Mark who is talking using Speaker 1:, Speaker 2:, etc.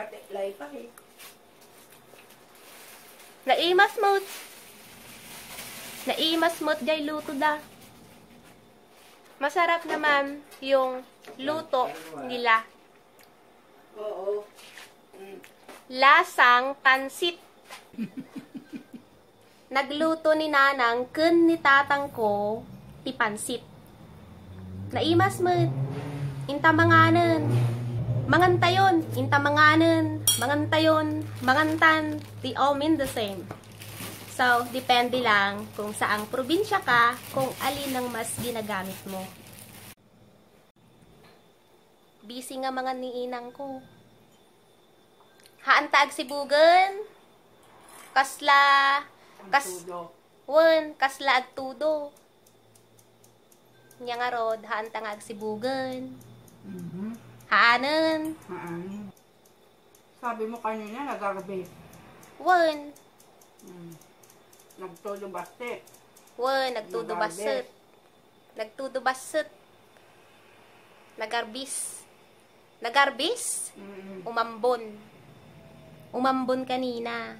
Speaker 1: Katiklay pa eh.
Speaker 2: Naimas mo't jay luto da. Masarap naman yung luto nila.
Speaker 1: Oo.
Speaker 2: Lasang pansit. Nagluto ni nanang kun ni tatang ko ti pansit. Naimas mo't inta manganen. Mangantayon, inta manganen, mangantayon, mangantan, they all mean the same. So, depende lang kung saang probinsya ka, kung alin ang mas ginagamit mo. Busy nga mga niinang ko. Haantag si Bugan. Kasla agtudo. Nya nga rod, haantang si Bugan. Haanen.
Speaker 1: Sabi mo kanina, nag-arbate.
Speaker 2: Wen.
Speaker 1: Nagtulo baste.
Speaker 2: Wen, nagtudo baset. Nagarbis. Umambon. Umambon kanina.